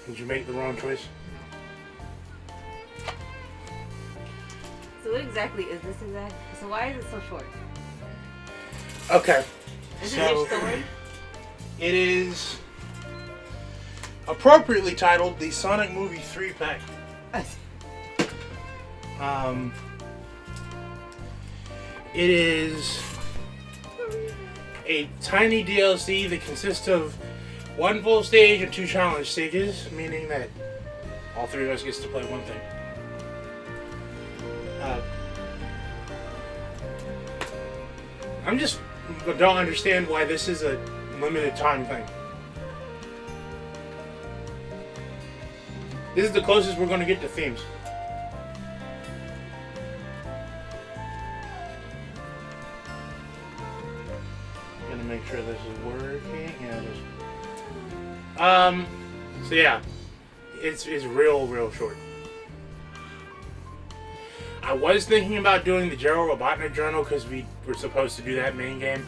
Did you make the wrong choice? So what exactly is this exact? So why is it so short? Okay. Is it So, your story? it is appropriately titled the Sonic Movie 3-pack. It is a tiny DLC that consists of one full stage and 2 challenge stages, meaning that all 3 of us gets to play one thing. I'm just don't understand why this is a limited time thing. This is the closest we're going to get to themes. Gonna make sure this is working. Yeah, it is. So yeah, it's real short. I was thinking about doing the Gerald Robotnik journal because we were supposed to do that main game,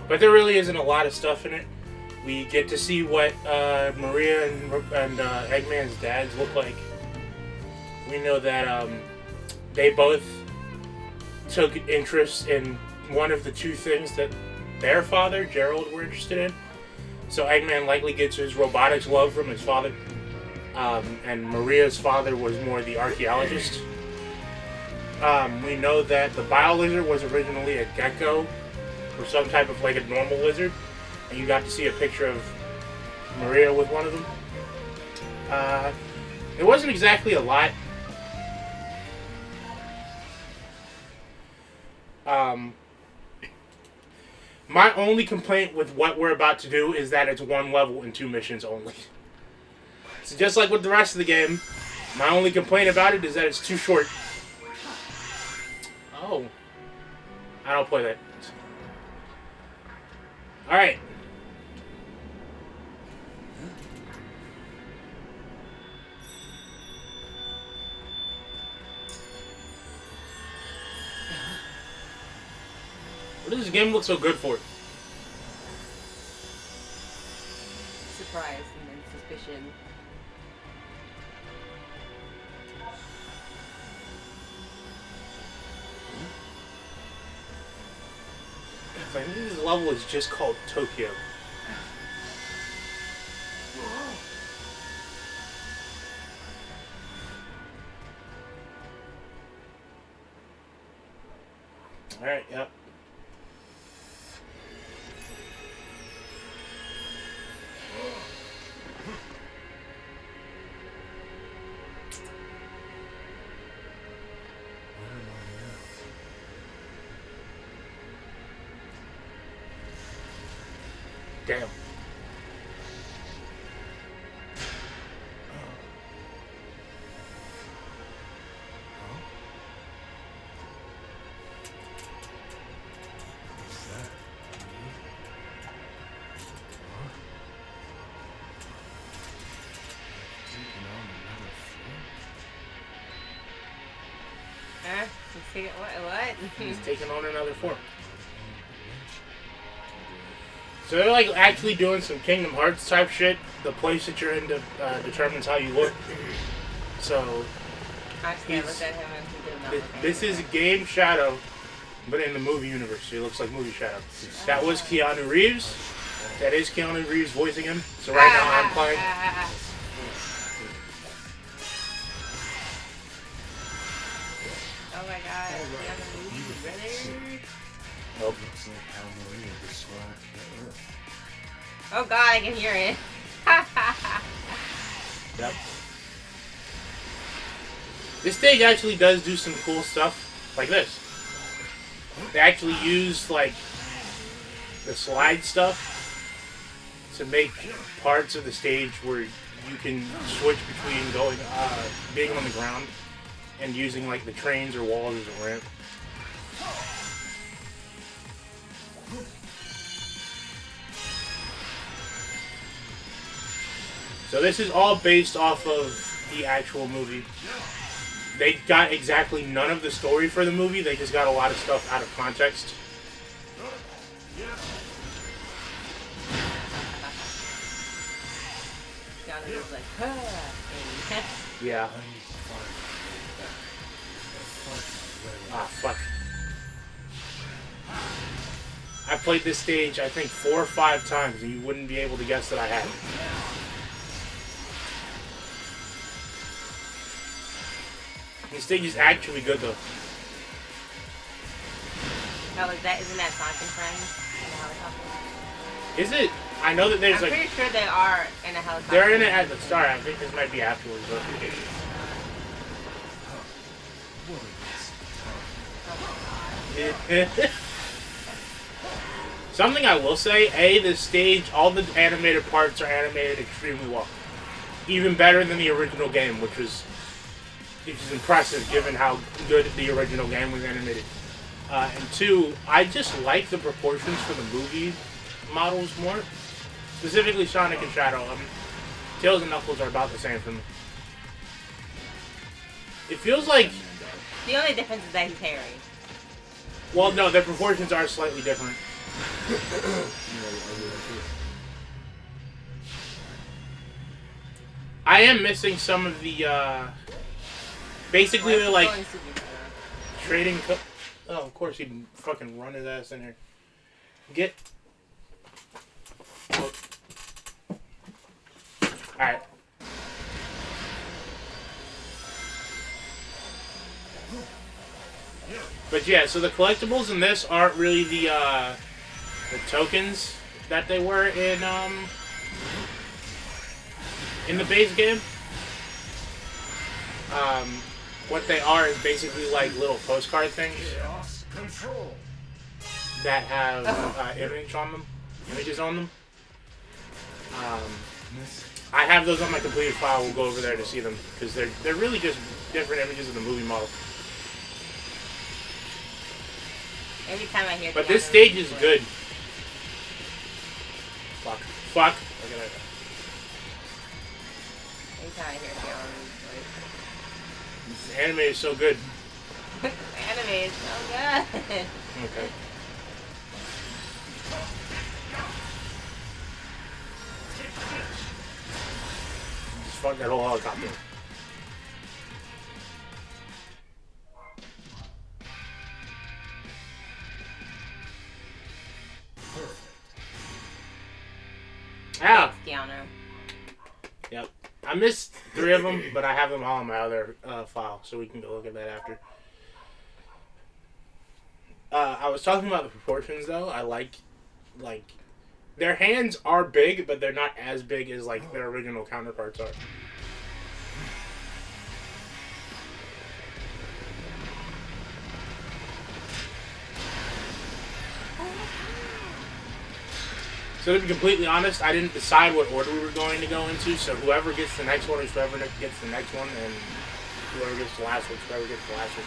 but there really isn't a lot of stuff in it. We get to see what Maria and Eggman's dads look like. We know that they both took interest in one of the 2 things that their father, Gerald, were interested in. So Eggman likely gets his robotics love from his father. And Maria's father was more the archaeologist. We know that the bio-lizard was originally a gecko, or some type of like a normal lizard. And you got to see a picture of Maria with one of them. It wasn't exactly a lot. My only complaint with what we're about to do is that it's 1 level and 2 missions only. So just like with the rest of the game, my only complaint about it is that it's too short. Oh. I don't play that. Alright. What does this game look so good for? Surprise and then suspicion. I think this level is just called Tokyo. Alright, yep. Damn. Huh? What? He's taking on another form. So they're like actually doing some Kingdom Hearts type shit. The place that you're in determines how you look. So I can't look at him and he did not. this is Game Shadow, but in the movie universe. So he looks like movie Shadow. That was Keanu Reeves. That is Keanu Reeves voicing him. So right now I'm playing. Oh my god. Keanu Reeves, brother. Nope. Oh god, I can hear it. Yep. This stage actually does do some cool stuff, like this. They actually use like the slide stuff to make parts of the stage where you can switch between going, being on the ground and using like the trains or walls as a ramp. So this is all based off of the actual movie. They got exactly none of the story for the movie, they just got a lot of stuff out of context. Keanu was like, huh. And Yeah. Ah, fuck. I played this stage, I think, 4 or 5 times, and you wouldn't be able to guess that I had. This stage is actually good, though. oh, isn't that Sonic and Friends in the helicopter? Is it? I know that there's I'm pretty sure they are in a helicopter. They're in it at the start. I think this might be afterwards, but... Something I will say, this stage, all the animated parts are animated extremely well. Even better than the original game, which is impressive given how good the original game was animated. And 2, I just like the proportions for the movie models more. Specifically Sonic and Shadow. Tails and Knuckles are about the same for me. It feels like... The only difference is that he's hairy. Well, no, their proportions are slightly different. I am missing some of the, basically they're like trading oh, of course he'd fucking run his ass in here. Get... Oh. Alright. But yeah, so the collectibles in this aren't really the tokens that they were in the base game. What they are is basically like little postcard things that have images on them. I have those on my completed file. We'll go over there to see them because they're really just different images of the movie model. Every time I hear but this stage is good. Fuck. Look at that. Every time I hear Keanu, This anime is so good. the anime is so good. Okay. Just fuck that whole helicopter. Ow! Keanu. Yep. I missed 3 of them, but I have them all in my other file, so we can go look at that after. I was talking about the proportions, though. I like, their hands are big, but they're not as big as, like, their original counterparts are. So to be completely honest, I didn't decide what order we were going to go into, so whoever gets the next one is whoever gets the next one, and whoever gets the last one is whoever gets the last one.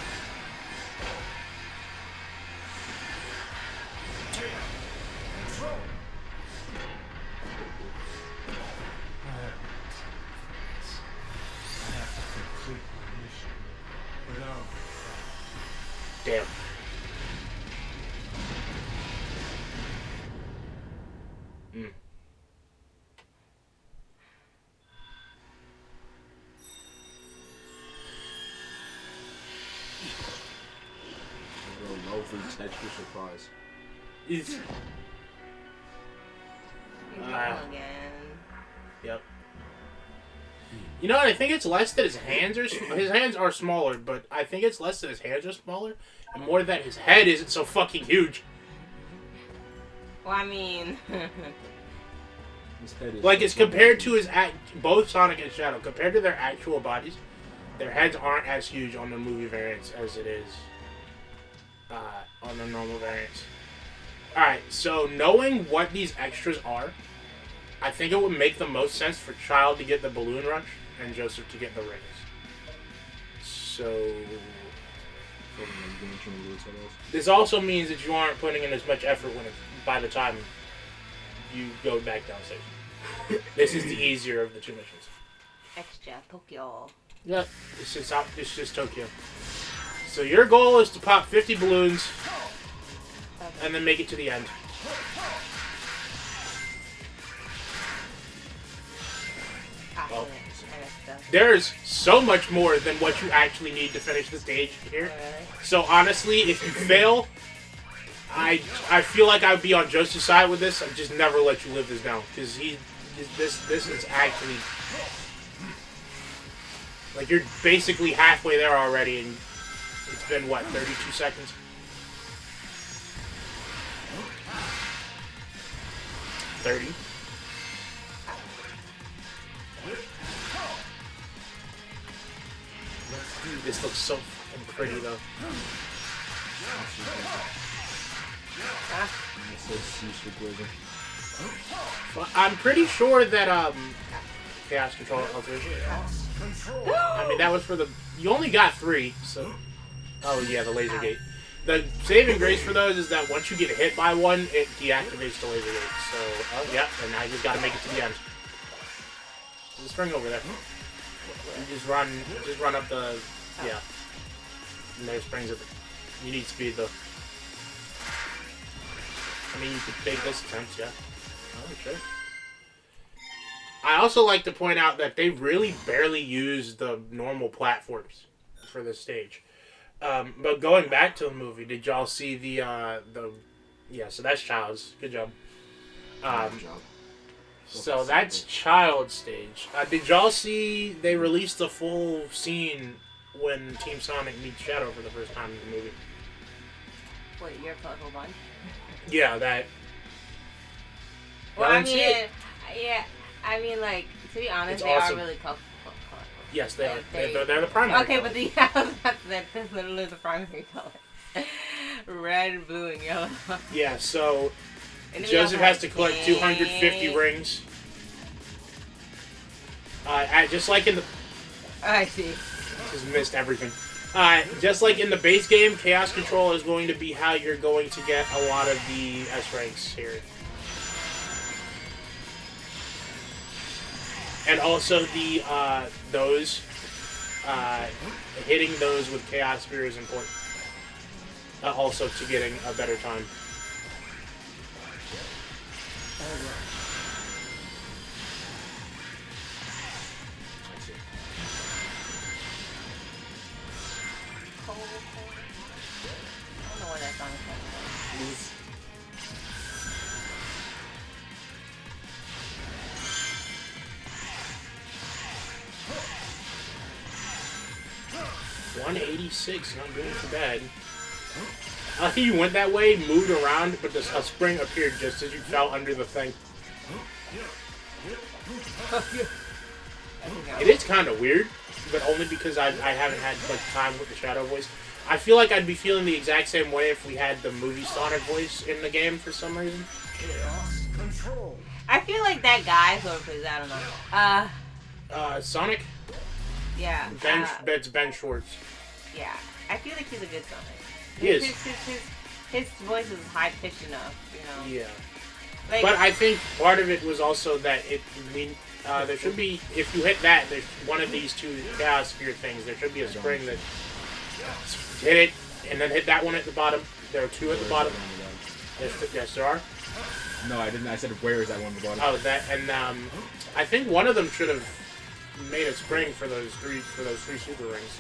Damn. Texture surprise. It's... again. Yep. You know what? I think it's less that his hands are smaller, but I think it's less that his hands are smaller, and more that his head isn't so fucking huge. Well, I mean, His head is like it's compared to both Sonic and Shadow, compared to their actual bodies, their heads aren't as huge on the movie variants as it is on the normal variants. Alright, so knowing what these extras are, I think it would make the most sense for Child to get the Balloon Rush and Joseph to get the rings. So... This also means that you aren't putting in as much effort by the time you go back downstairs. This is the easier of the 2 missions. extra Tokyo. Yep, it's just Tokyo. So your goal is to pop 50 balloons and then make it to the end. Well, I got stuff. there's so much more than what you actually need to finish the stage here. Really? So honestly, if you fail, I feel like I would be on Joseph's side with this. I'd just never let you live this down because this is actually like you're basically halfway there already, and it's been what 32 seconds. 30. This looks so fucking pretty though. I'm pretty sure that Chaos Control Alteration. I mean that was for the. You only got 3, so. Oh yeah, the laser gate. The saving grace for those is that once you get hit by one, it deactivates the laser gate. So, yeah, and now you just gotta make it to the end. There's a spring over there. You just run up the, yeah. And there's springs at the, you need speed though. I mean, you could take this attempt, yeah. Oh, sure. I also like to point out that they really barely use the normal platforms for this stage. But going back to the movie, did y'all see the yeah, so that's Child's. Good job. Good job. So that's Child's stage. Did y'all see they released the full scene when Team Sonic meets Shadow for the first time in the movie? Wait, your puzzle one? Yeah, that. Well, Y'all I didn't see mean, it? yeah, I mean, like, to be honest, It's they awesome. are really colorful. Yes, they are. They're the primary. Okay, but colors. I was about to say, that's literally the primary color. Red, blue, and yellow. Yeah, so And then Joseph we has also to collect have 250 pink. rings. Just like in the. I see. Just missed everything. Just like in the base game, Chaos Control is going to be how you're going to get a lot of the S ranks here. And also the hitting those with Chaos Spear is important. Also to getting a better time. I don't know where that song is from. 186, not doing too bad. I think you went that way, moved around, but a spring appeared just as you fell under the thing. It is kind of weird, but only because I haven't had like time with the Shadow voice. I feel like I'd be feeling the exact same way if we had the movie Sonic voice in the game for some reason. I feel like that guy who plays, I don't know. Sonic? Yeah. It's Ben Schwartz. Yeah. I feel like he's a good Sonic. He is. His voice is high pitched enough, you know. Yeah. Like, But I think part of it was also that there should be, if you hit that, there's one of these two Chaos Spear things, there should be a spring that hit it, and then hit that one at the bottom. There are 2 at the bottom. Yes, there are. No, I didn't. I said, where is that one at the bottom? Oh, that, and I think one of them should have made a spring for those three super rings.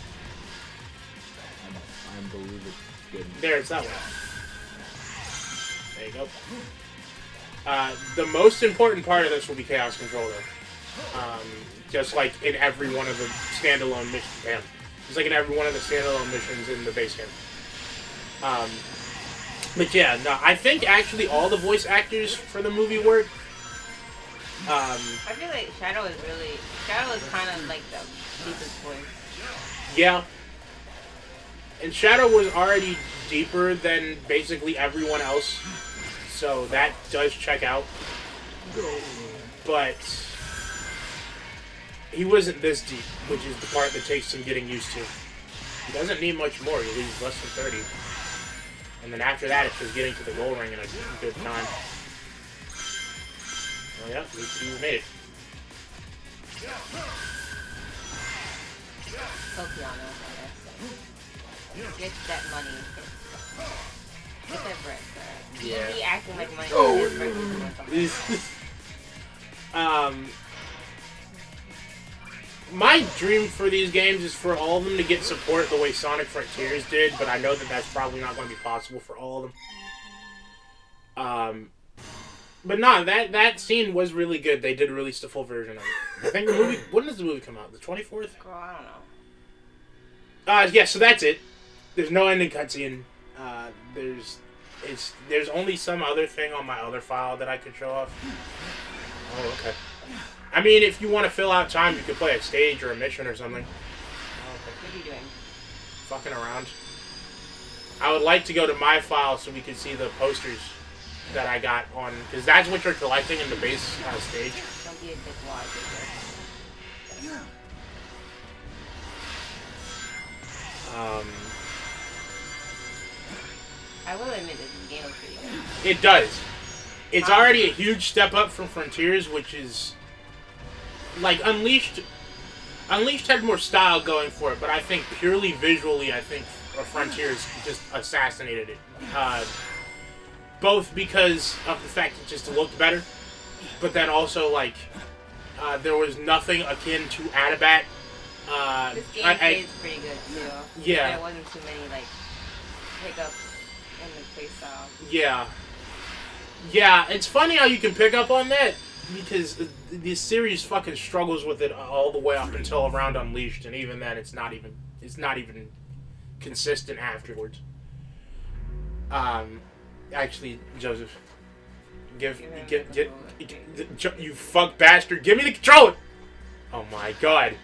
I believe it didn't. There, it's that one. There you go. The most important part of this will be Chaos Control, though. Just like in every one of the standalone missions, man. Just like in every one of the standalone missions in the base game. But yeah, no, I think actually all the voice actors for the movie work. I feel like Shadow is kind of like the deepest voice. Yeah. And Shadow was already deeper than basically everyone else, so that does check out. But he wasn't this deep, which is the part that takes some getting used to. He doesn't need much more, he leaves less than 30. And then after that, it's just getting to the gold ring in a good time. Oh yeah, he's made it. Tokyo, get that money. Get that bread, sir. Yeah. He acting like money. My dream for these games is for all of them to get support the way Sonic Frontiers did, but I know that that's probably not going to be possible for all of them. But no, that scene was really good. They did release the full version of it. I think the movie... When does the movie come out? The 24th? Girl, I don't know. Yeah, so that's it. There's no ending cutscene. There's only some other thing on my other file that I could show off. Oh, okay. I mean, if you want to fill out time, you could play a stage or a mission or something. What are you doing? Fucking around. I would like to go to my file so we could see the posters that I got on, because that's what you're collecting in the base stage. Don't be a dickwad. I will admit that this game was pretty good. It does. It's already a huge step up from Frontiers, which is like Unleashed. Unleashed had more style going for it, but I think purely visually, I think Frontiers just assassinated it. Both because of the fact it just looked better, but then also like there was nothing akin to Adabat. This game plays pretty good too. Yeah. There wasn't too many like hiccups in the playstyle. Yeah. Yeah, it's funny how you can pick up on that, because this series fucking struggles with it all the way up until around Unleashed, and even then it's not even consistent afterwards. Actually, Joseph, get you fuck bastard, give me the controller! Oh my god.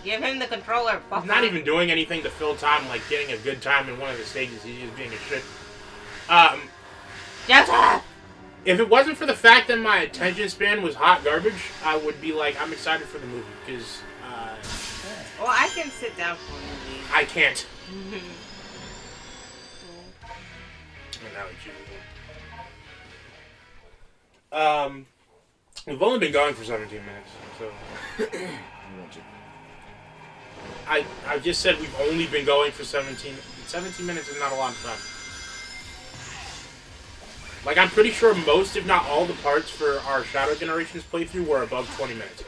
Give him the controller, fuck. He's not even doing anything to fill time, like getting a good time in one of the stages. He's just being a shit. Joseph! If it wasn't for the fact that my attention span was hot garbage, I would be like, I'm excited for the movie, because, well, I can sit down for a movie. I can't. We've only been going for 17 minutes, so... I just said we've only been going for 17 minutes is not a lot of time. Like, I'm pretty sure most, if not all, the parts for our Shadow Generations playthrough were above 20 minutes.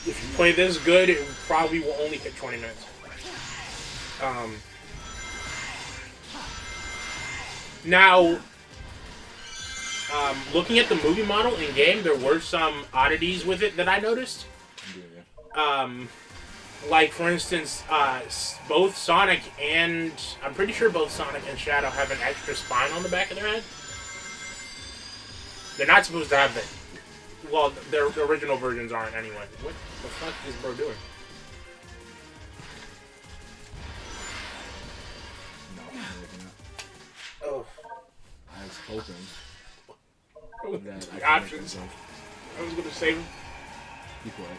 If you play this good, it probably will only hit 20 minutes. Now, looking at the movie model in-game, there were some oddities with it that I noticed. Like, for instance, both Sonic and... I'm pretty sure both Sonic and Shadow have an extra spine on the back of their head. They're not supposed to have that. Well, their original versions aren't anyway. What the fuck is bro doing? No, I'm looking up. Oh. I was hoping that The options. I was gonna save him. Be quiet.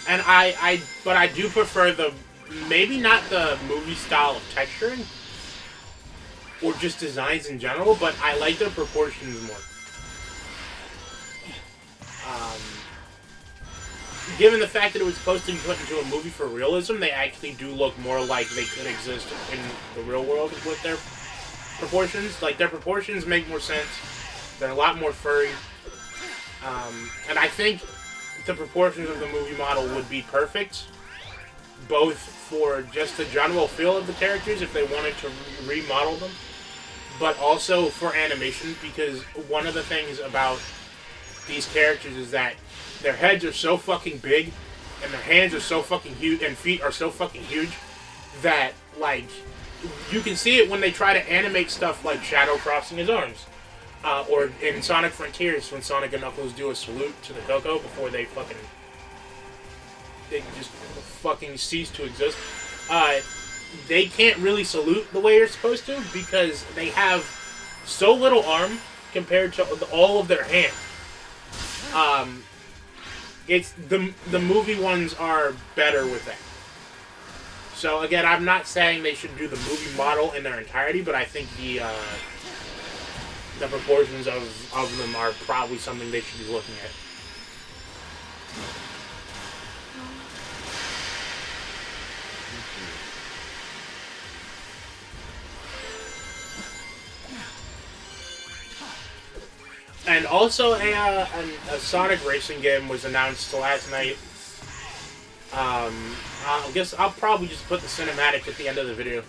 And but I do prefer maybe not the movie style of texturing, or just designs in general, but I like their proportions more. Given the fact that it was supposed to be put into a movie for realism, they actually do look more like they could exist in the real world with their proportions. Like, their proportions make more sense. They're a lot more furry. And I think the proportions of the movie model would be perfect, both for just the general feel of the characters if they wanted to remodel them, but also for animation, because one of the things about these characters is that their heads are so fucking big, and their hands are so fucking huge, and feet are so fucking huge, that, like, you can see it when they try to animate stuff like Shadow crossing his arms. Or in Sonic Frontiers, when Sonic and Knuckles do a salute to the Coco before they just fucking cease to exist. They can't really salute the way you're supposed to because they have so little arm compared to all of their hand. It's the movie ones are better with that. So again, I'm not saying they should do the movie model in their entirety, but I think the proportions of them are probably something they should be looking at. And also a Sonic racing game was announced last night. I guess I'll probably just put the cinematic at the end of the video.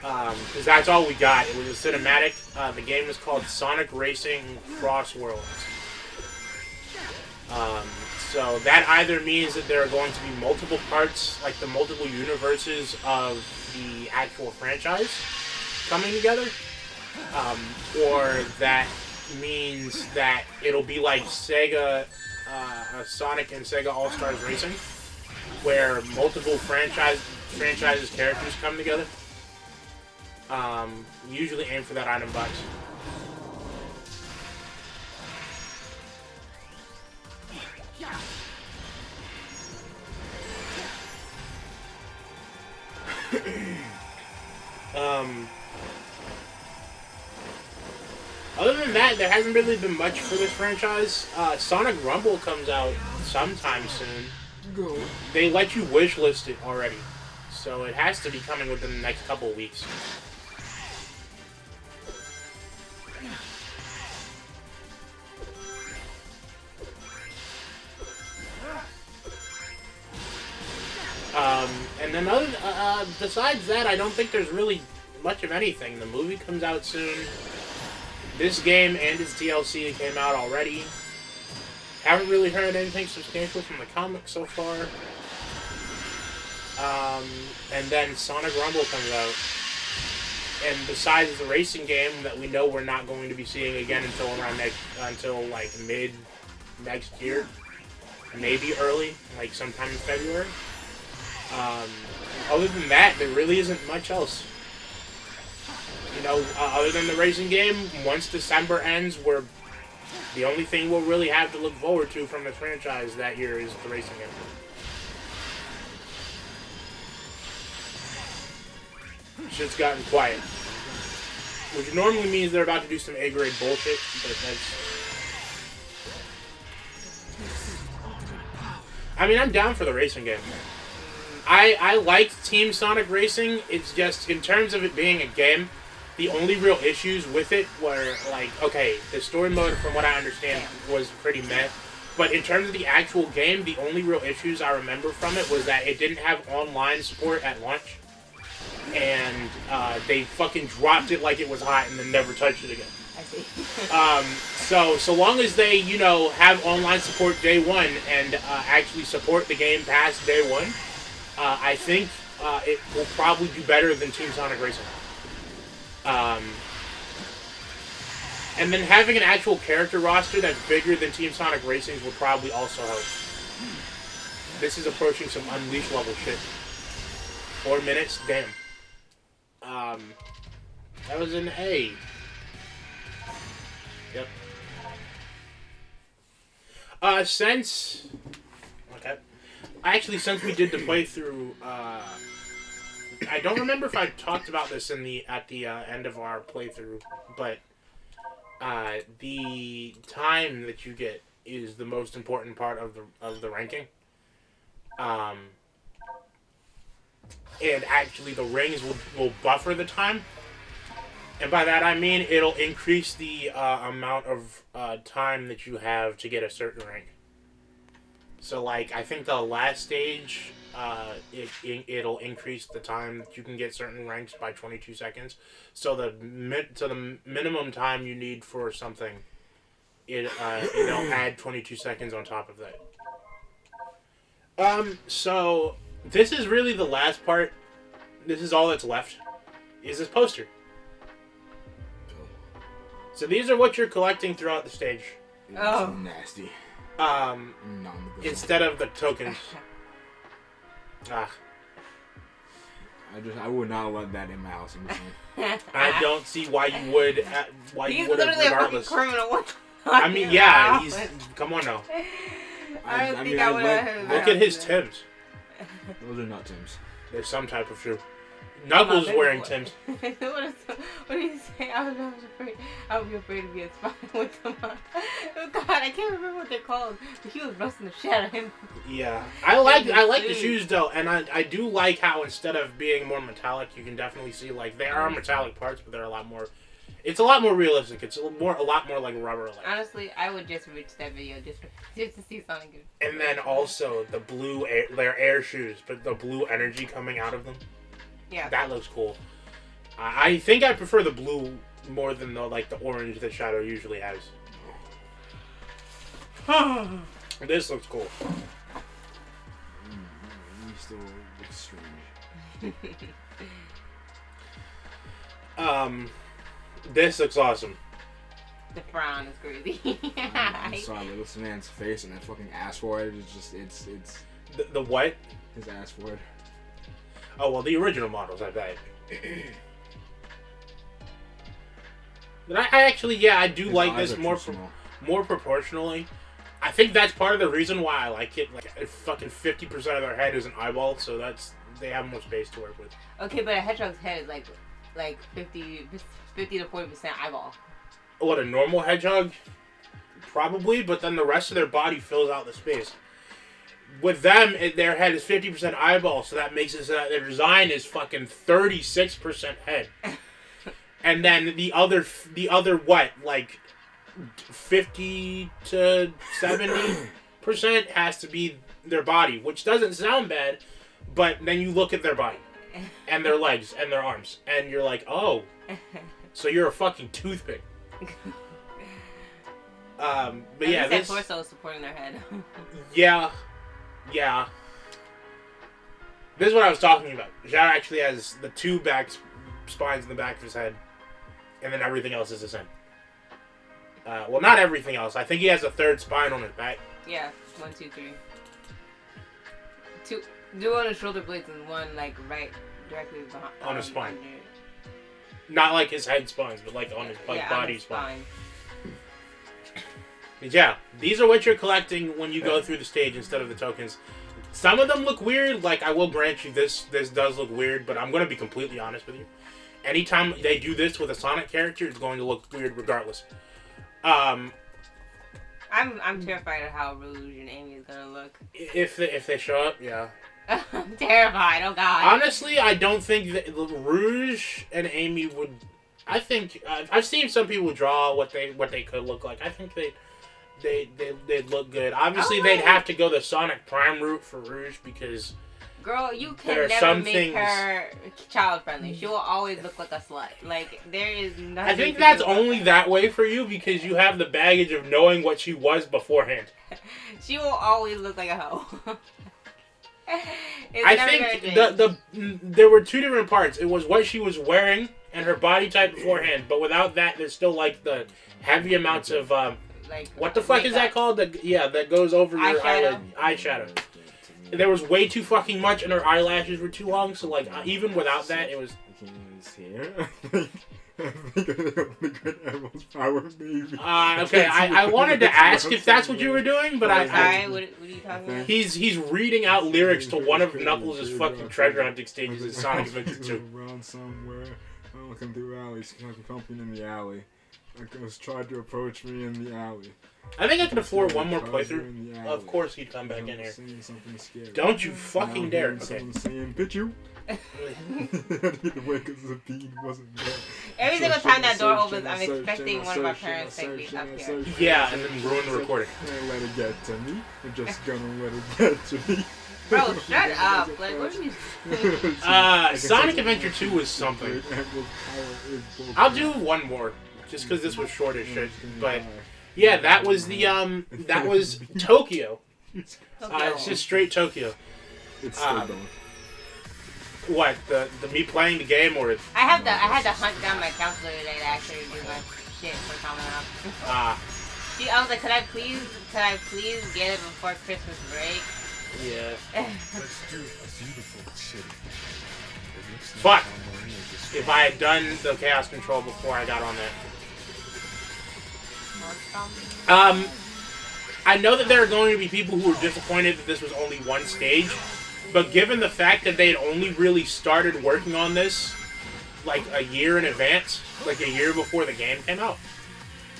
Because that's all we got. It was a cinematic. The game is called Sonic Racing Cross Worlds. So that either means that there are going to be multiple parts, like the multiple universes of the actual franchise coming together, or that means that it'll be like Sega, Sonic and Sega All-Stars Racing, where multiple franchises characters come together. Usually aim for that item box. Other than that, there hasn't really been much for this franchise. Sonic Rumble comes out sometime soon. They let you wishlist it already, so it has to be coming within the next couple of weeks. And then besides that, I don't think there's really much of anything. The movie comes out soon. This game and its DLC came out already. Haven't really heard anything substantial from the comics so far. And then Sonic Rumble comes out. And besides the racing game that we know we're not going to be seeing again until like mid next year, maybe early, like sometime in February. Other than that, there really isn't much else. You know, other than the racing game, once December ends, the only thing we'll really have to look forward to from the franchise that year is the racing game. Shit's gotten quiet. Which normally means they're about to do some A-grade bullshit, but that's... I mean, I'm down for the racing game. I liked Team Sonic Racing. It's just, in terms of it being a game, the only real issues with it were, like, okay, the story mode, from what I understand, was pretty meh. But in terms of the actual game, the only real issues I remember from it was that it didn't have online support at launch. And they fucking dropped it like it was hot and then never touched it again. I see. So long as they, you know, have online support day one and actually support the game past day one, I think it will probably do better than Team Sonic Racing. And then having an actual character roster that's bigger than Team Sonic Racing's will probably also help. This is approaching some Unleash level shit. 4 minutes? Damn. That was an A. Yep. Since we did the playthrough, I don't remember if I talked about this at the end of our playthrough, but the time that you get is the most important part of the ranking. And actually, the rings will buffer the time, and by that I mean it'll increase the amount of time that you have to get a certain rank. So, like, I think the last stage, it'll increase the time that you can get certain ranks by 22 seconds. So the minimum time you need for something, it'll add 22 seconds on top of that. So this is really the last part. This is all that's left. Is this poster? So these are what you're collecting throughout the stage. Oh, nasty. Instead of the tokens. I would not let that in my house. I don't see why you would. He's literally regardless. A fucking criminal. I mean, yeah, he's. Come on now. I don't think I would have. Look at his Timbs. Those are not Timbs. They're some type of shoe. Knuckles wearing Timbs. What do you say? I was afraid. I would be afraid to be a spy with them on. Oh God, I can't remember what they're called. But he was busting the shit out of him. Yeah, I like the shoes though, and I do like how instead of being more metallic, you can definitely see like they are metallic parts, but they're a lot more It's a lot more realistic. It's a lot more like rubber. Honestly, I would just reach that video just to see Sonic. And then also the blue air, their air shoes, but the blue energy coming out of them. Yeah. That looks cool. I think I prefer the blue more than the orange that Shadow usually has. This looks cool. Still looks strange. This looks awesome. The frown is crazy. I'm sorry, but this man's face and that fucking ass forehead is just it's The what? his ass forehead. Oh well, the original models, I bet. But I actually, I do His like eyes this are more too small. more proportionally. I think that's part of the reason why I like it. Like, fucking 50% of their head is an eyeball, so they have more space to work with. Okay, but a hedgehog's head is like 50 to 40% eyeball. What, a normal hedgehog? Probably, but then the rest of their body fills out the space. With them, their head is 50% eyeball, so that makes it so that their design is fucking 36% head. And then the other what, 50 to 70% has to be their body, which doesn't sound bad, but then you look at their body and their legs and their arms, and you're like, oh, so you're a fucking toothpick. But yeah, this torso is supporting their head. yeah. This is what I was talking about. Zhao actually has the two back spines in the back of his head, and then everything else is the same. Well, not everything else. I think he has a third spine on his back. Yeah, 1, 2, 3. Two on his shoulder blades and one right directly behind. On his spine. Not like his head spines, but on his body on his spine. But yeah, these are what you're collecting when you go through the stage instead of the tokens. Some of them look weird. I will grant you this does look weird, but I'm going to be completely honest with you. Anytime they do this with a Sonic character, it's going to look weird regardless. I'm terrified of how Rouge and Amy is gonna look. If they show up, yeah. I'm terrified. Oh God. Honestly, I don't think that Rouge and Amy would. I think I've seen some people draw what they could look like. I think they'd look good. Obviously, they'd have to go the Sonic Prime route for Rouge because. Girl, you can never make her child friendly. She will always look like a slut. There is nothing. I think that's only that way for you because you have the baggage of knowing what she was beforehand. She will always look like a hoe. I think there were two different parts. It was what she was wearing and her body type beforehand, but without that, there's still the heavy amounts of what the fuck is that called? That goes over your eyeshadow. There was way too fucking much, and her eyelashes were too long. So even without that, it was. I think I only got Emerald's power, maybe. Okay, I wanted to ask if that's what you were doing, but what are you talking about? He's reading out lyrics to one of Knuckles' fucking treasure hunting stages in Sonic Adventure 2. Around somewhere, I'm looking through alleys, something in the alley. Ghost tried to approach me in the alley. I think I can afford one more playthrough. Of course he'd come back in here. Don't you fucking dare. Okay. Saying, bitch you. Every single time that door opens, I'm expecting one of our parents to be up here. Yeah, and then ruin the recording. Let it get to me. I'm just gonna let it get to me. Bro, shut up. What are you Sonic Adventure 2 was something. I'll do one more, just because this was short as shit. But yeah, that was Tokyo. It's just straight Tokyo. It's still going. What, the me playing the game or? I had to hunt down my counselor today to actually do my shit for coming up. I was like, could I please get it before Christmas break? Yeah. Let's do a beautiful city. Fuck! If I had done the Chaos Control before I got on that. I know that there are going to be people who are disappointed that this was only one stage, but given the fact that they had only really started working on this a year in advance, a year before the game came out,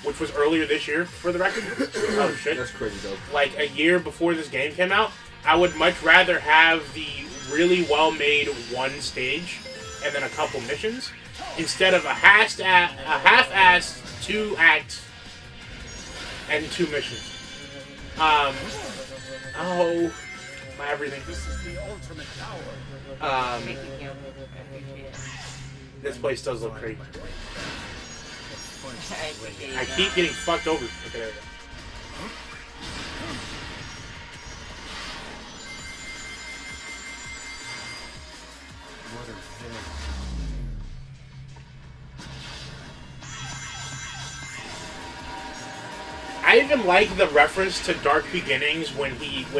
which was earlier this year, for the record. Oh shit. That's crazy though. A year before this game came out, I would much rather have the really well-made one stage and then a couple missions instead of a half-assed 2 acts and 2 missions. Oh, my everything. This is the ultimate power. Thank you, Kim. I appreciate it. This place does look crazy. I appreciate I it. keep getting fucked over. Okay, there we go. What a villain. I even like the reference to Dark Beginnings when he's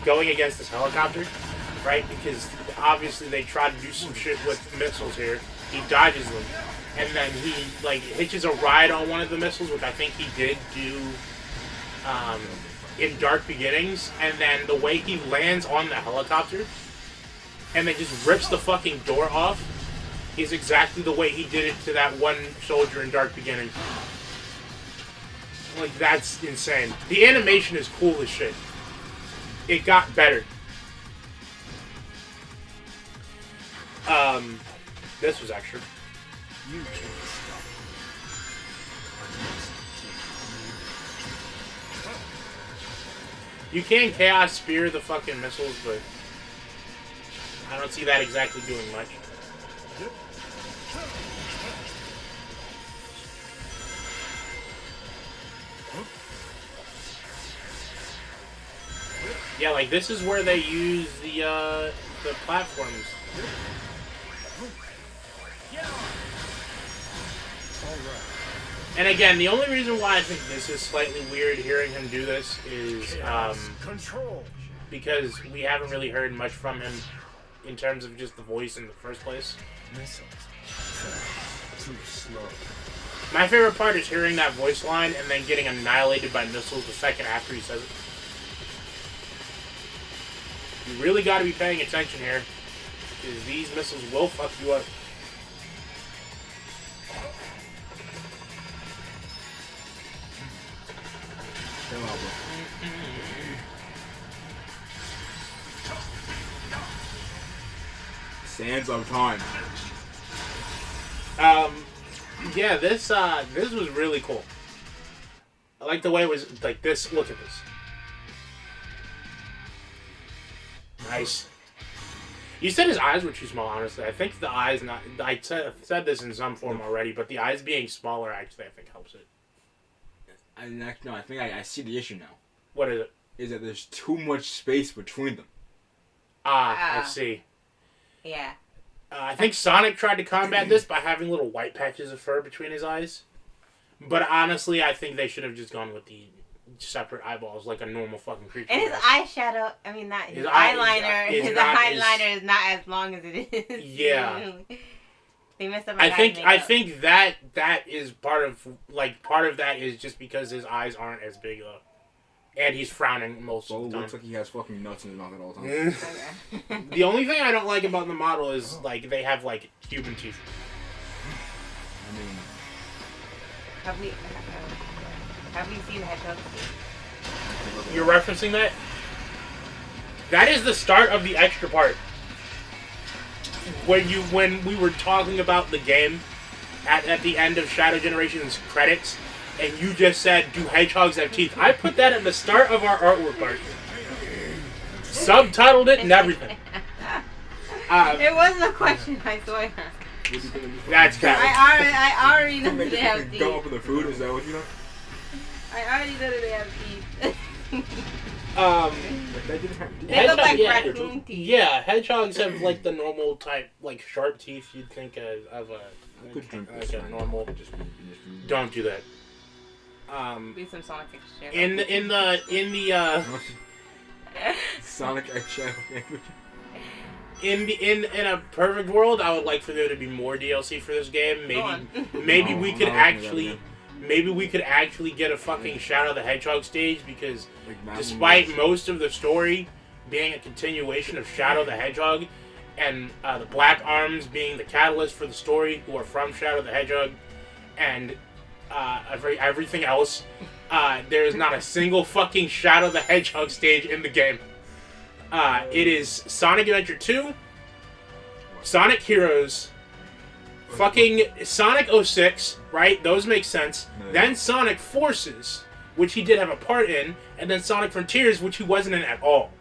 going against this helicopter, right? Because obviously they try to do some shit with missiles here. He dodges them, and then he like hitches a ride on one of the missiles, which I think he did do in Dark Beginnings. And then the way he lands on the helicopter, and then just rips the fucking door off, is exactly the way he did it to that one soldier in Dark Beginnings. Like, that's insane. The animation is cool as shit. It got better. This was extra. You can't stop me. You can Chaos Spear the fucking missiles, but I don't see that exactly doing much. Yeah, like this is where they use the platforms. And again, the only reason why I think this is slightly weird hearing him do this is Control. because we haven't really heard much from him in terms of just the voice in the first place. Missiles. Too slow. My favorite part is hearing that voice line and then getting annihilated by missiles the second after he says it. You really got to be paying attention here, because these missiles will fuck you up. Chill out, bro. Sands of time. Yeah, this was really cool. I like the way it was like this. Look at this. Nice. You said his eyes were too small, honestly. I think the eyes not... I said this in some form already, but the eyes being smaller actually I think helps it. No, I think I see the issue now. What is it? Is that there's too much space between them. I see. Yeah. I think Sonic tried to combat this by having little white patches of fur between his eyes. But honestly, I think they should have just gone with the separate eyeballs like a normal fucking creature. And his does. eyeshadow, I mean, not his eyeliner. is His not eyeliner is not as long as it is. Yeah. They messed up I my think that is part of that is just because his eyes aren't as big though. And he's frowning most So of it the time. looks like he has fucking nuts in his mouth at all times. Okay. The only thing I don't like about the model is like they have like human teeth. I mean, Have we seen the hedgehog? You're referencing that? That is the start of the extra part. When we were talking about the game at the end of Shadow Generation's credits, and you just said, "Do hedgehogs have teeth?" I put that at the start of our artwork part. Subtitled it and everything. It wasn't a question, I swear. That's cap. I already know that they have Go teeth. up with the food, is that what you know? I already know that they have teeth. They look like raccoon teeth. Yeah, hedgehogs have like the normal type, like sharp teeth you'd think of a normal. Don't do that. Be some Sonic shit. In the Sonic Eggshell. in a perfect world, I would like for there to be more DLC for this game. Maybe No, we I'm could not looking at that actually. again. Maybe we could actually get a fucking Shadow the Hedgehog stage, because Like, despite most of the story being a continuation of Shadow the Hedgehog, and the Black Arms being the catalyst for the story, who are from Shadow the Hedgehog, and everything else, there is not a single fucking Shadow the Hedgehog stage in the game. It is Sonic Adventure 2, Sonic Heroes, Fucking Sonic 06, right? Those make sense. Yeah. Then Sonic Forces, which he did have a part in, and then Sonic Frontiers, which he wasn't in at all.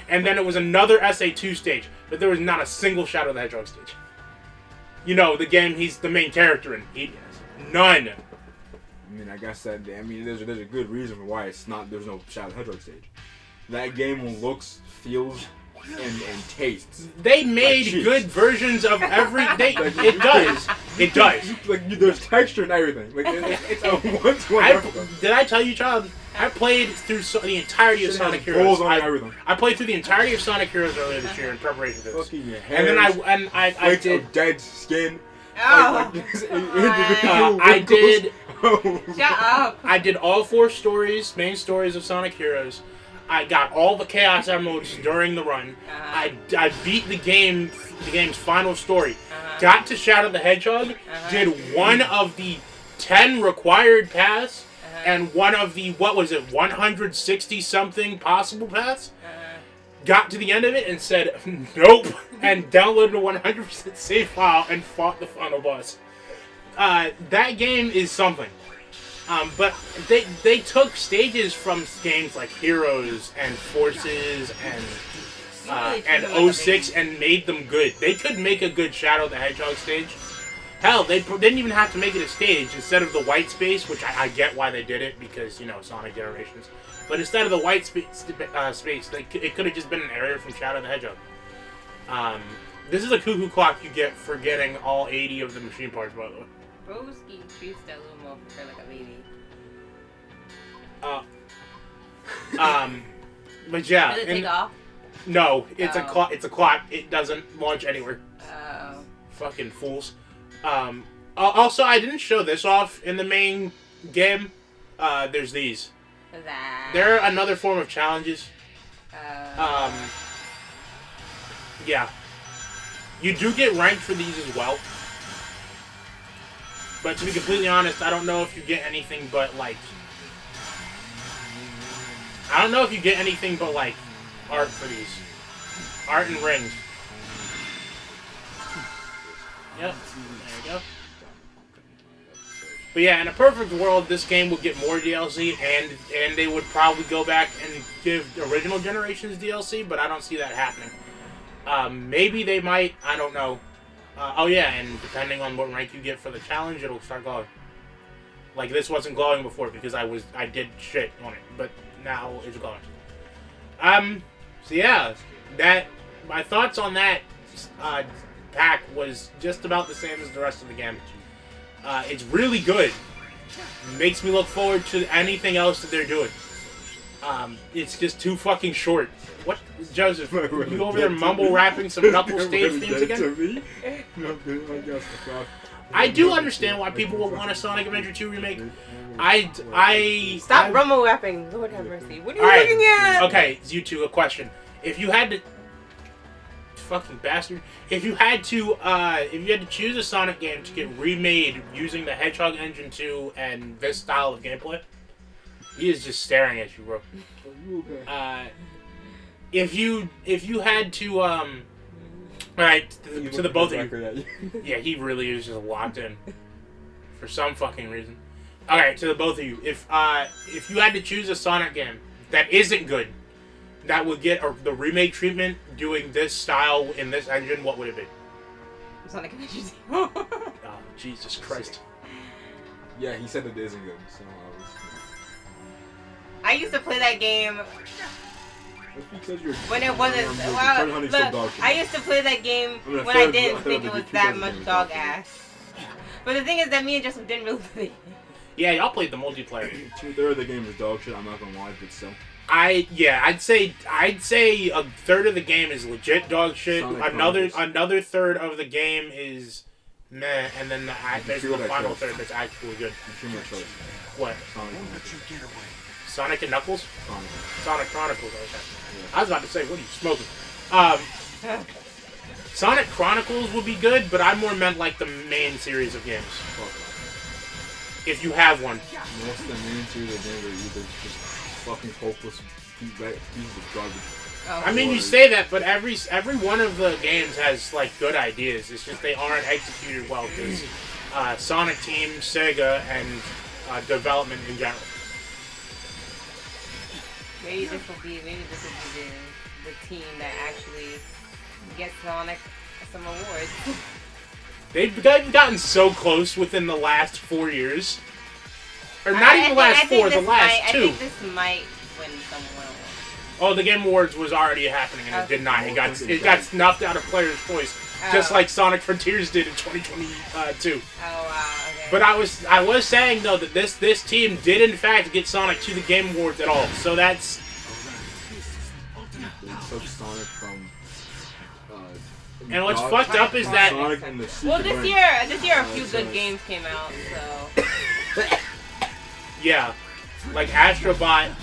And then it was another SA2 stage, but there was not a single Shadow the Hedgehog stage. You know, the game he's the main character in. None. I mean, I guess that. I mean, there's a good reason for why it's not. There's no Shadow the Hedgehog stage. That game looks, feels, and tastes. They made cheese. good versions of every. It does. It does. Like there's texture and everything. Like it's a one-to-one. Did I tell you, child? I played through the entirety of Sonic Heroes. I played through the entirety of Sonic Heroes earlier this year in preparation for this. Fucking And then I did dead skin. Oh. I did. Shut up. I did all 4 main stories of Sonic Heroes. I got all the Chaos Emeralds during the run. I beat the game's final story. Got to Shadow the Hedgehog. Did one of the 10 required paths and one of the 160 something possible paths. Got to the end of it and said nope, and downloaded a 100% save file and fought the final boss. That game is something. But they took stages from games like Heroes and Forces and 06 and made them good. They could make a good Shadow the Hedgehog stage. Hell, they didn't even have to make it a stage. Instead of the white space, which I get why they did it, because, you know, Sonic Generations. But instead of the white space, it could have just been an area from Shadow the Hedgehog. This is a cuckoo clock you get for getting all 80 of the machine parts, by the way. Broski treats that little motherfucker like a baby. But yeah. Does it take off? No, it's a Oh. clock. It's a clock. It doesn't launch anywhere. Oh. Fucking fools. Also, I didn't show this off in the main game. There's these. That. They're another form of challenges. Yeah. You do get ranked for these as well. But to be completely honest, I don't know if you get anything but, like... I don't know if you get anything but, like, art for these. Art and rings. Yep. There you go. But yeah, in a perfect world, this game would get more DLC, and they would probably go back and give the original Generations DLC, but I don't see that happening. Maybe they might, I don't know. Oh yeah, and depending on what rank you get for the challenge, it'll start glowing. Like, this wasn't glowing before because I did shit on it, but now it's glowing. So yeah, my thoughts on that pack was just about the same as the rest of the game. It's really good. Makes me look forward to anything else that they're doing. It's just too fucking short. What, Joseph? You over there mumble rapping some Knuckles stage themes again? I do understand why people would want a Sonic Adventure 2 remake. Stop rumble rapping. Lord have mercy. What are you looking at? Okay, you two, a question. If you had to, fucking bastard. If you had to choose a Sonic game to get remade using the Hedgehog Engine 2 and this style of gameplay, he is just staring at you, bro. If you had to, alright, to the both of you. Yeah, he really is just locked in. For some fucking reason. Okay, to the both of you. If you had to choose a Sonic game that isn't good, that would get the remake treatment doing this style in this engine, what would it be? Sonic Adventure 2. Oh, Jesus Christ. Yeah, he said it isn't good, so I used to play that game when it wasn't. Well, look, I used to play that game when I didn't think it was that much dog ass. But the thing is that me and Joseph didn't really play it. Yeah, y'all played the multiplayer. 2/3 of the game is dog shit. I'm not gonna lie, but still. I'd say a third of the game is legit dog shit. Another third of the game is meh, and then there's the final third that's actually good. What? Sonic and Knuckles? Sonic Chronicles. Okay. Yeah. I was about to say, what are you smoking? Sonic Chronicles would be good, but I more meant like the main series of games. If you have one. Most of the main series of games are either just fucking hopeless pieces of garbage. Oh. I mean, you say that, but every one of the games has like good ideas. It's just they aren't executed well because Sonic Team, Sega, and development in general. Maybe this will be the team that actually gets Sonic some awards. They've gotten so close within the last 4 years. Or not even the last four, the last two. I think this might win some awards. Oh, the Game Awards was already happening and it did not. It got snuffed out of Player's Choice, just like Sonic Frontiers did in 2022. Oh wow. Okay. But I was saying though that this team did in fact get Sonic to the Game Awards at all. So that's. They took Sonic from. And what's fucked up is that. Sonic and the well, this year a few good games came out. So. Yeah, like Astrobot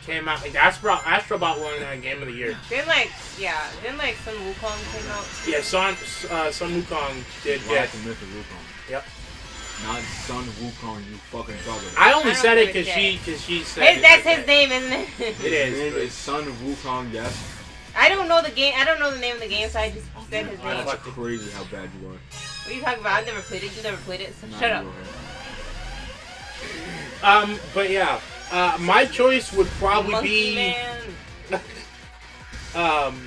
came out. Like Astrobot won Game of the Year. Then Sun Wukong came out. Yeah, Sun Wukong did. Yeah. Wukong. Yep. Not Sun Wukong, you fucking bugger. I only said it because she said that's his name, isn't it? It His name is Sun Wukong, yes. I don't know the game. I don't know the name of the game, so I just said his name. That's crazy how bad you are. What are you talking about? I've never played it. You never played it, so shut up. But yeah, my choice would probably Monkey be. Man. Monkey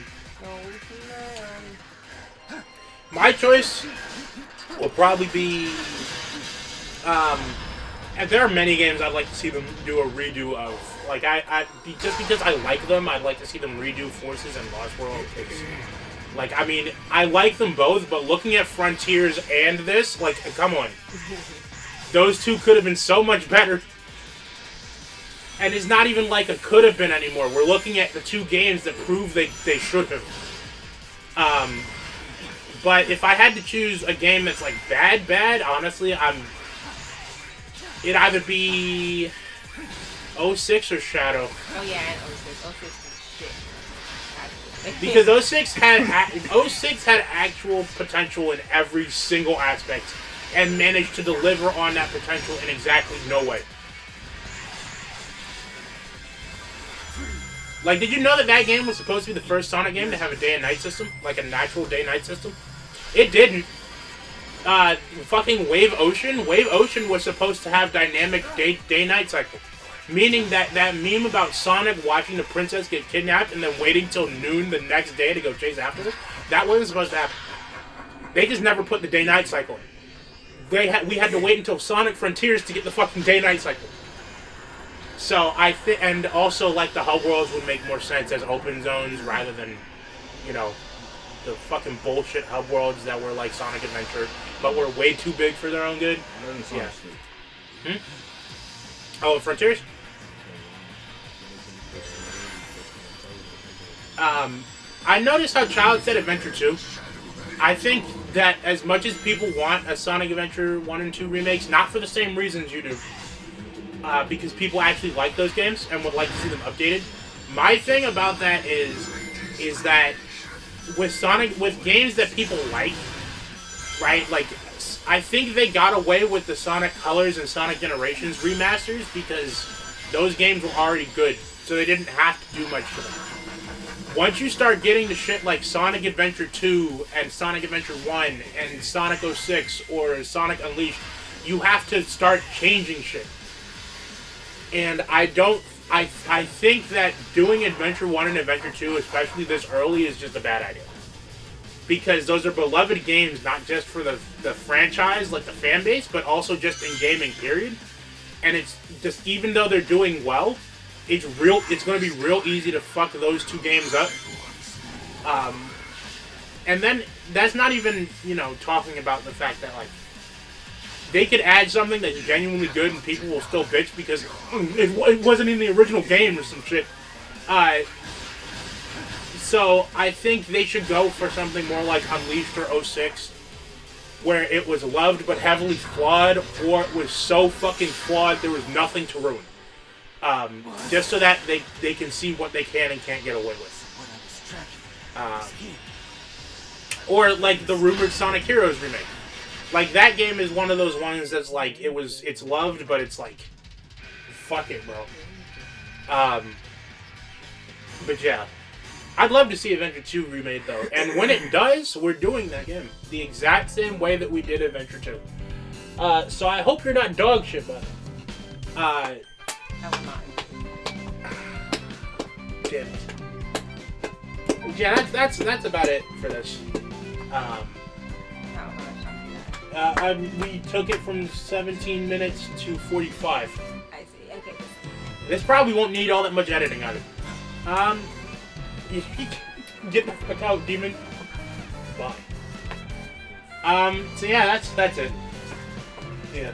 Man. My choice will probably be. And there are many games I'd like to see them do a redo of. Like just because I like them, I'd like to see them redo Forces and Lost World. Like, I mean, I like them both, but looking at Frontiers and this, like, come on. Those two could have been so much better. And it's not even like a could have been anymore. We're looking at the two games that prove they should have. But if I had to choose a game that's like bad, honestly, it'd either be 06 or Shadow. Oh yeah, and 06. 06 was shit. Because 06 had actual potential in every single aspect and managed to deliver on that potential in exactly no way. Like, did you know that game was supposed to be the first Sonic game to have a day and night system? Like a natural day-night system? It didn't. Fucking Wave Ocean was supposed to have dynamic day-night cycle. Meaning that meme about Sonic watching the princess get kidnapped and then waiting till noon the next day to go chase after her, that wasn't supposed to happen. They just never put the day-night cycle in. We had to wait until Sonic Frontiers to get the fucking day-night cycle. So and also like the hub worlds would make more sense as open zones rather than, the fucking bullshit hub worlds that were like Sonic Adventure, but were way too big for their own good. Yeah. Oh, Frontiers? I noticed how Child said Adventure 2. I think that as much as people want a Sonic Adventure 1 and 2 remakes, not for the same reasons you do, because people actually like those games and would like to see them updated. My thing about that is that with games that people like, right? Like, I think they got away with the Sonic Colors and Sonic Generations remasters because those games were already good, so they didn't have to do much to them. Once you start getting to shit like Sonic Adventure 2 and Sonic Adventure 1 and Sonic 06 or Sonic Unleashed, you have to start changing shit. And I think that doing Adventure 1 and Adventure 2, especially this early, is just a bad idea. Because those are beloved games, not just for the franchise, like the fan base, but also just in gaming, period. And it's just, even though they're doing well, it's going to be real easy to fuck those two games up. And then, that's not even, talking about the fact that, like, they could add something that's genuinely good and people will still bitch because it wasn't in the original game or some shit. So I think they should go for something more like Unleashed or 06, where it was loved but heavily flawed, or it was so fucking flawed there was nothing to ruin. Just so that they can see what they can and can't get away with. Or like the rumored Sonic Heroes remake. Like, that game is one of those ones that's like, it's loved, but it's like, fuck it, bro. But yeah. I'd love to see Adventure 2 remade though, and when it does, we're doing that game the exact same way that we did Adventure 2. So I hope you're not dog shit, buddy. I will not. Damn it. Yeah, that's about it for this. I don't know how much time do that. We took it from 17 minutes to 45. I see. Okay. This probably won't need all that much editing on it. Get the fuck out, demon. Bye. So yeah, that's it. Yeah.